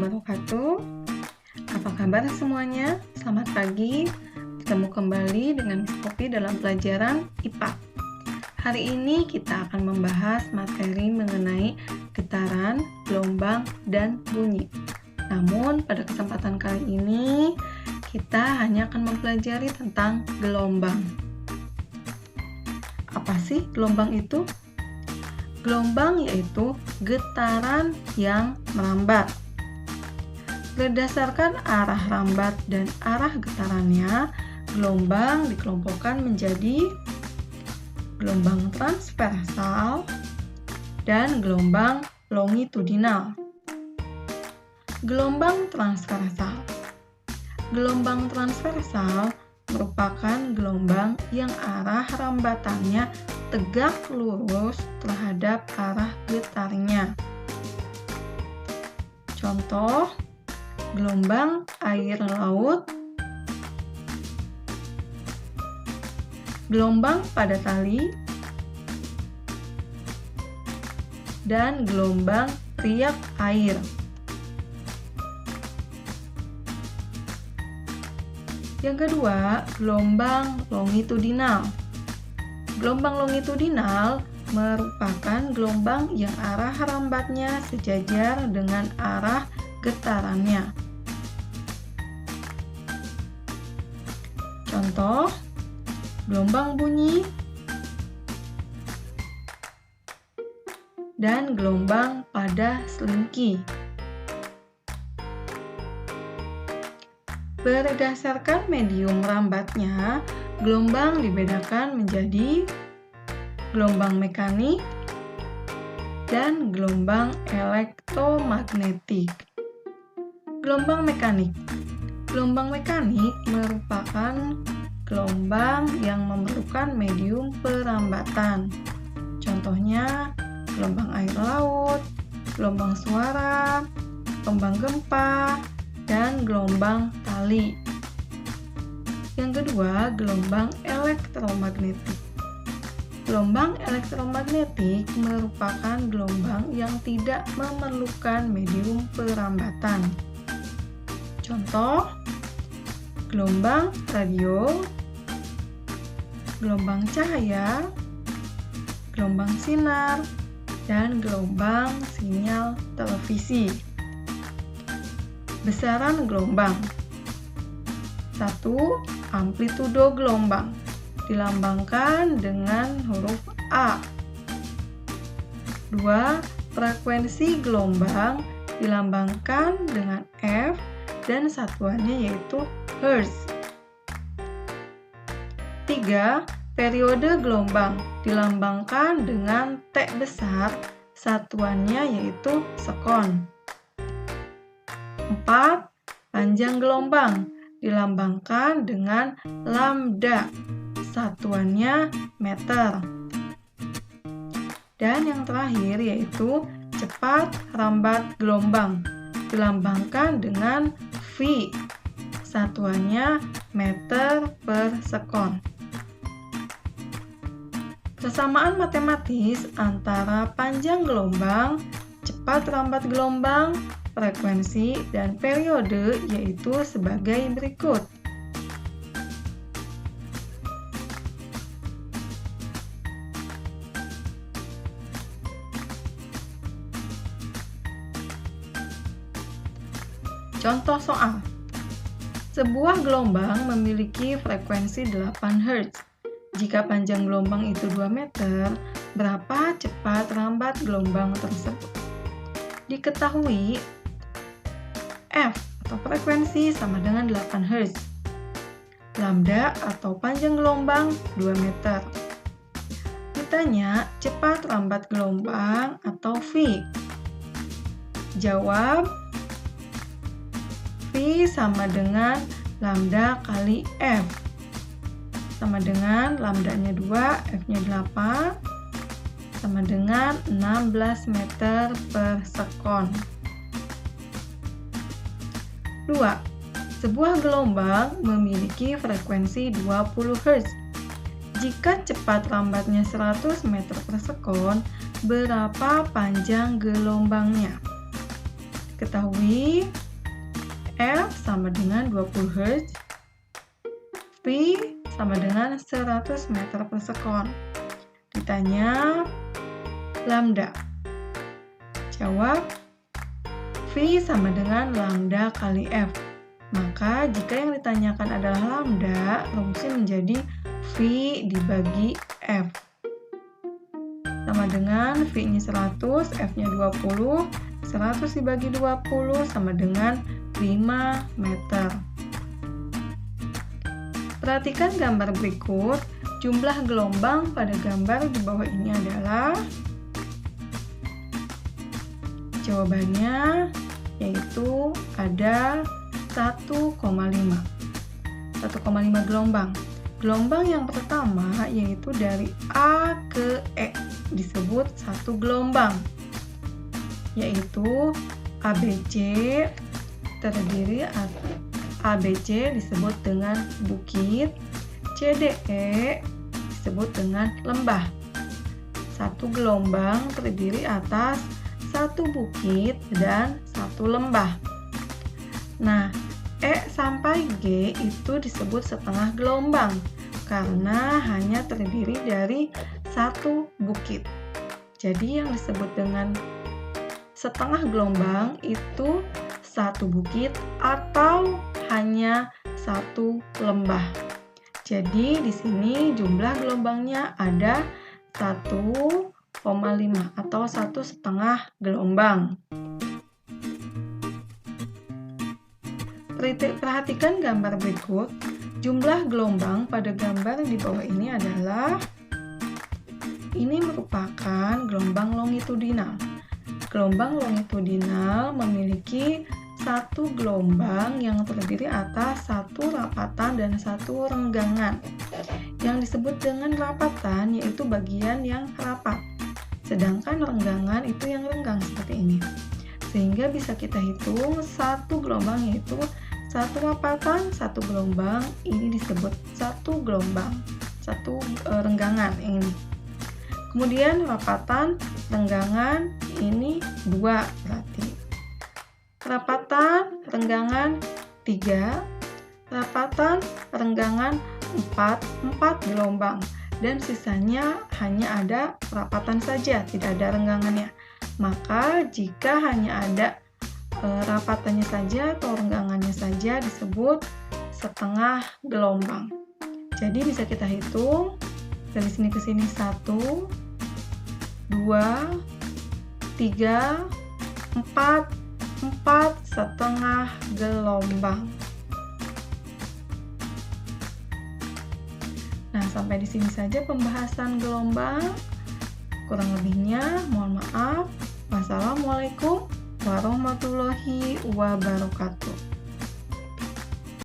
wabarakatuh. Apa kabar semuanya? Selamat pagi. Bertemu kembali dengan Miss Poppy dalam pelajaran IPA. Hari ini kita akan membahas materi mengenai getaran, gelombang, dan bunyi. Namun pada kesempatan kali ini kita hanya akan mempelajari tentang gelombang. Apa sih gelombang itu? Gelombang yaitu getaran yang merambat. Berdasarkan arah rambat dan arah getarannya, gelombang dikelompokkan menjadi gelombang transversal dan gelombang longitudinal. Gelombang transversal. Gelombang transversal merupakan gelombang yang arah rambatannya tegak lurus terhadap arah getarnya. Contoh, gelombang air laut, gelombang pada tali, dan gelombang riak air. Yang kedua, gelombang longitudinal. Gelombang longitudinal merupakan gelombang yang arah rambatnya sejajar dengan arah getarannya. Contoh, gelombang bunyi dan gelombang pada selingki. Berdasarkan medium rambatnya, gelombang dibedakan menjadi gelombang mekanik dan gelombang elektromagnetik. Gelombang mekanik. Gelombang mekanik merupakan gelombang yang memerlukan medium perambatan. Contohnya, gelombang air laut, gelombang suara, gelombang gempa, dan gelombang tali. Yang kedua, gelombang elektromagnetik. Gelombang elektromagnetik merupakan gelombang yang tidak memerlukan medium perambatan. Contoh, gelombang radio, gelombang cahaya, gelombang sinar, dan gelombang sinyal televisi. Besaran gelombang. 1. Amplitudo gelombang dilambangkan dengan huruf A. 2. Frekuensi gelombang dilambangkan dengan F dan satuannya yaitu Hertz. 3. Periode gelombang dilambangkan dengan T besar, satuannya yaitu sekon. 4. Panjang gelombang dilambangkan dengan lambda, satuannya meter. Dan yang terakhir yaitu cepat rambat gelombang dilambangkan dengan V, satuannya meter per sekon. Persamaan matematis antara panjang gelombang, cepat rambat gelombang, frekuensi, dan periode yaitu sebagai berikut. Contoh soal. Sebuah gelombang memiliki frekuensi 8 Hz. Jika panjang gelombang itu 2 meter, berapa cepat rambat gelombang tersebut? Diketahui F atau frekuensi sama dengan 8 Hz. Lambda atau panjang gelombang 2 meter. Ditanya cepat rambat gelombang atau V. Jawab V sama dengan lambda kali F. Sama dengan lambdanya 2, F-nya 8. Sama dengan 16 meter per sekon. 2. Sebuah gelombang memiliki frekuensi 20 Hz. Jika cepat rambatnya 100 meter per sekon, berapa panjang gelombangnya? Diketahui F sama dengan 20 Hz, V sama dengan 100 meter per sekon. Ditanya lambda. Jawab, V sama dengan lambda kali F. Maka jika yang ditanyakan adalah lambda, rumusnya menjadi V dibagi F. Sama dengan V-nya 100, F-nya 20, 100 dibagi 20 sama dengan 5 meter. Perhatikan gambar berikut. Jumlah gelombang pada gambar di bawah ini adalah, jawabannya yaitu ada 1,5 gelombang. Gelombang yang pertama yaitu dari A ke E disebut satu gelombang, yaitu ABC terdiri ABC disebut dengan bukit, CDE disebut dengan lembah. Satu gelombang terdiri atas satu bukit dan satu lembah. Nah, E sampai G itu disebut setengah gelombang karena hanya terdiri dari satu bukit. Jadi yang disebut dengan setengah gelombang itu satu bukit atau hanya satu lembah. Jadi di sini jumlah gelombangnya ada 1,5 atau 1,5 gelombang. Perhatikan gambar berikut. Jumlah gelombang pada gambar di bawah ini adalah, ini merupakan gelombang longitudinal. Gelombang longitudinal memiliki satu gelombang yang terdiri atas satu rapatan dan satu renggangan. Yang disebut dengan rapatan yaitu bagian yang rapat, sedangkan renggangan itu yang renggang seperti ini. Sehingga bisa kita hitung satu gelombang yaitu satu rapatan, satu gelombang, ini disebut satu gelombang, satu renggangan ini. Kemudian rapatan, renggangan, ini 2 berarti. Rapatan, renggangan 3, rapatan, renggangan 4 gelombang. Dan sisanya hanya ada rapatan saja, tidak ada renggangannya. Maka jika hanya ada rapatannya saja atau renggangannya saja disebut setengah gelombang. Jadi bisa kita hitung dari sini ke sini 1, 2, 3, 4 setengah gelombang. Nah, sampai di sini saja pembahasan gelombang. Kurang lebihnya mohon maaf. Wassalamualaikum warahmatullahi wabarakatuh.